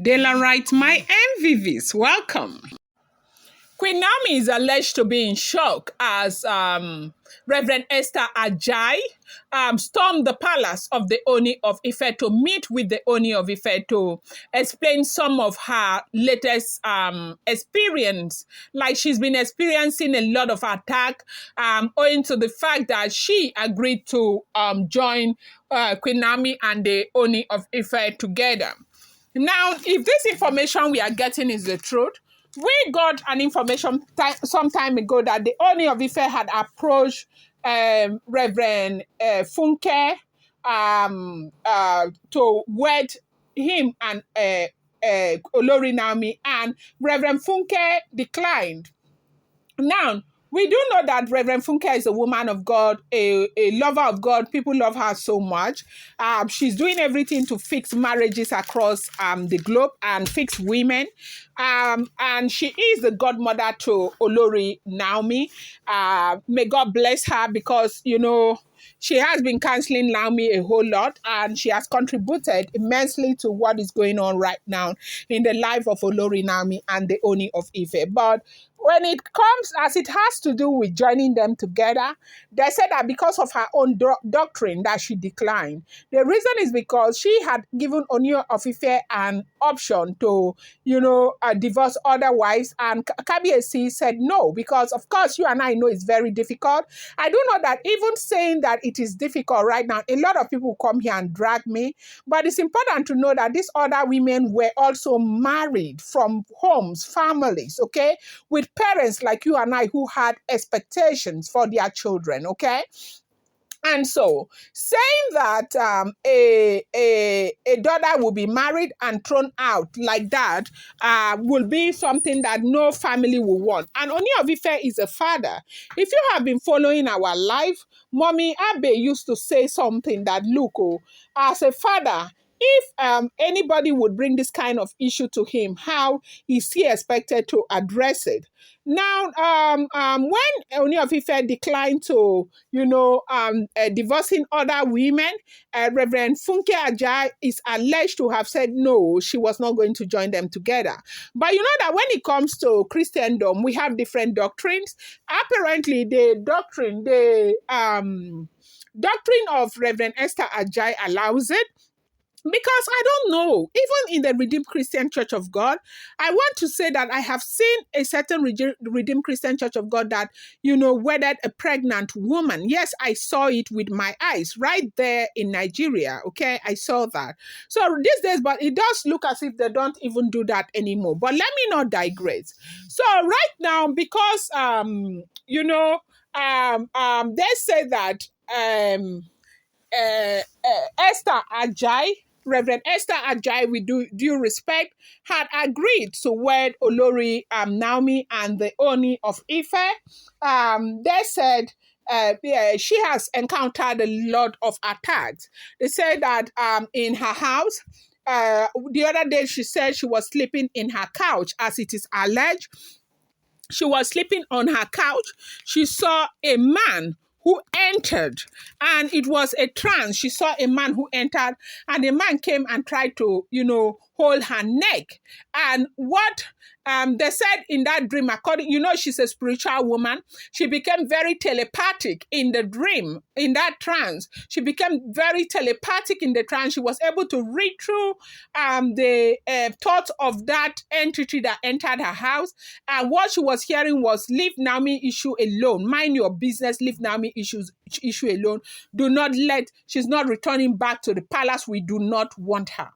Daylight, my MVVs, welcome. Queen Naomi is alleged to be in shock as Reverend Esther Ajai stormed the palace of the Ooni of Ife to meet with the Ooni of Ife to explain some of her latest experience. Like she's been experiencing a lot of attack owing to the fact that she agreed to join Queen Naomi and the Ooni of Ife together. Now, if this information we are getting is the truth, we got an information some time ago that the Ooni of Ife had approached Reverend Funke to wed him and Oloris Naomi, and Reverend Funke declined. Now, we do know that Reverend Funke is a woman of God, a lover of God. People love her so much. She's doing everything to fix marriages across the globe and fix women. And she is the godmother to Oloris Naomi. May God bless her because, she has been counseling Naomi a whole lot, and she has contributed immensely to what is going on right now in the life of Oloris Naomi and the Ooni of Ife. But when it comes, as it has to do with joining them together, they said that because of her own doctrine that she declined. The reason is because she had given Ooni of Ife an option to, divorce other wives, and Kabiyesi said no, because of course you and I know it's very difficult. I do know that even saying that it is difficult right now, a lot of people come here and drag me, but it's important to know that these other women were also married from homes, families, okay, with parents like you and I who had expectations for their children, okay? And so, saying that a daughter will be married and thrown out like that will be something that no family will want. And Ooni of Ife is a father. If you have been following our life, Mommy Abe used to say something that, look, as a father, if anybody would bring this kind of issue to him, how is he expected to address it? Now, when Ooni of Ife declined to, divorcing other women, Reverend Funke Ajai is alleged to have said no, she was not going to join them together. But you know that when it comes to Christendom, we have different doctrines. Apparently, the doctrine of Reverend Esther Ajai allows it. Because I don't know, even in the Redeemed Christian Church of God, I want to say that I have seen a certain Redeemed Christian Church of God that, wedded a pregnant woman. Yes, I saw it with my eyes right there in Nigeria. Okay, I saw that. So these days, but it does look as if they don't even do that anymore. But let me not digress. So right now, because, they say that Esther Ajai, Reverend Esther Ajai, with due respect, had agreed to wed Oloris Naomi and the Ooni of Ife. They said she has encountered a lot of attacks. They said that in her house, the other day she said she was sleeping in her couch, as it is alleged. She was sleeping on her couch. She saw a man who entered, and it was a trance. She saw a man who entered, and the man came and tried to, hold her neck. And what they said in that dream, she's a spiritual woman. She became very telepathic in the dream, in that trance. She became very telepathic in the trance. She was able to read through the thoughts of that entity that entered her house. And what she was hearing was, leave Naomi issue alone. Mind your business. Leave Naomi issue alone. Do not she's not returning back to the palace. We do not want her.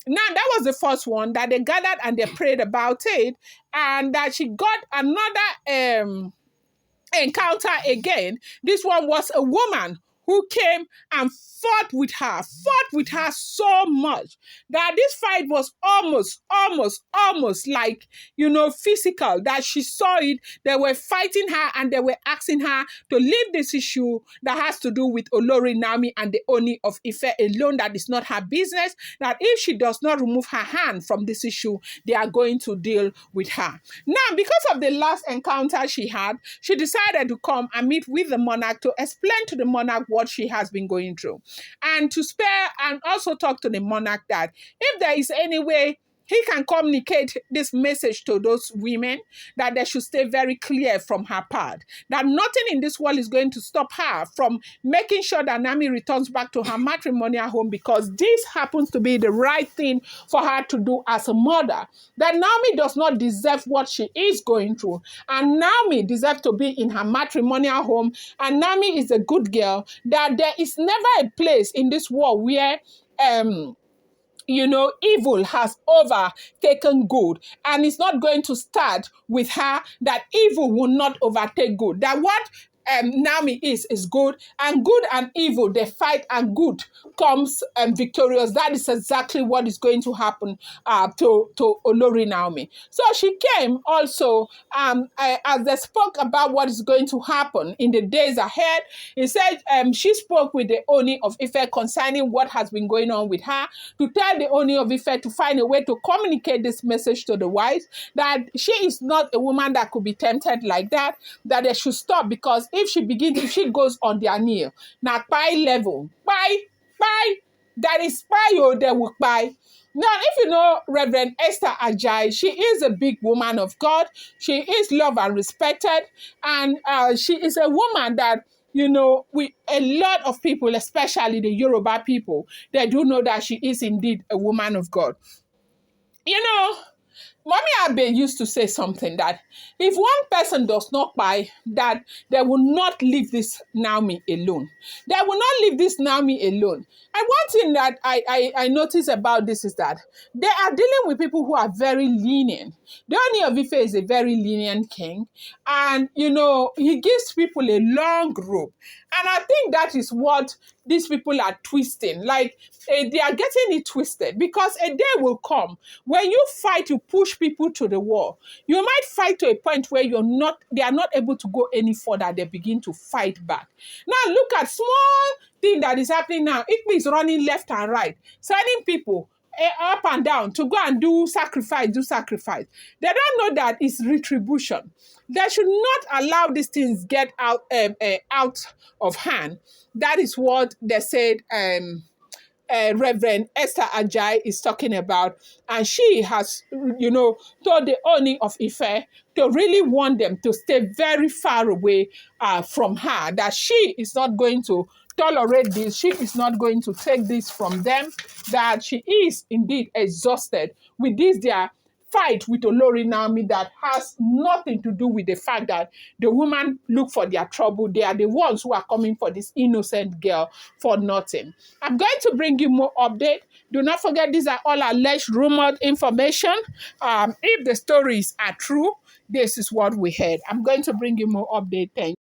Now, that was the first one that they gathered and they prayed about it, and that she got another encounter again. This one was a woman who came and fought with her so much that this fight was almost like, physical, that she saw it. They were fighting her and they were asking her to leave this issue that has to do with Oloris Naomi and the Ooni of Ife alone, that is not her business, that if she does not remove her hand from this issue, they are going to deal with her. Now, because of the last encounter she had, she decided to come and meet with the monarch to explain to the monarch what she has been going through, and to spare and also talk to the monarch that if there is any way he can communicate this message to those women that they should stay very clear from her part, that nothing in this world is going to stop her from making sure that Naomi returns back to her matrimonial home, because this happens to be the right thing for her to do as a mother. That Naomi does not deserve what she is going through, and Naomi deserves to be in her matrimonial home, and Naomi is a good girl, that there is never a place in this world where evil has overtaken good, and it's not going to start with her, that evil will not overtake good. That what Naomi is good, and good and evil, they fight, and good comes victorious. That is exactly what is going to happen to Olori Naomi. So she came also, as they spoke about what is going to happen in the days ahead. He said she spoke with the Ooni of Ife concerning what has been going on with her, to tell the Ooni of Ife to find a way to communicate this message to the wives, that she is not a woman that could be tempted like that, that they should stop, because if she goes on their knee, now by level, by, that is by, they will buy. Now, if you know Reverend Esther Ajai, she is a big woman of God. She is loved and respected. And she is a woman that, a lot of people, especially the Yoruba people, they do know that she is indeed a woman of God. Mommy Abe used to say something, that if one person does not buy, that they will not leave this Naomi alone. They will not leave this Naomi alone. And one thing that I notice about this is that they are dealing with people who are very lenient. The Ooni of Ife is a very lenient king. And, he gives people a long rope. And I think that is what these people are twisting. Like, they are getting it twisted, because a day will come when you fight to push people to the wall. You might fight to a point where they are not able to go any further. They begin to fight back. Now, look at small thing that is happening now. Ikpe is running left and right, sending people up and down to go and do sacrifice. They don't know that it's retribution. They should not allow these things get out of hand. That is what they said Reverend Esther Ajai is talking about. And she has, told the Ooni of Ife to really warn them to stay very far away from her, that she is not going to tolerate this. She is not going to take this from them, that she is indeed exhausted with this, their fight with Olori Naomi, that has nothing to do with the fact that the woman look for their trouble. They are the ones who are coming for this innocent girl for nothing. I'm going to bring you more update. Do not forget, these are all alleged rumored information. If the stories are true, this is what we heard. I'm going to bring you more update. Thank you.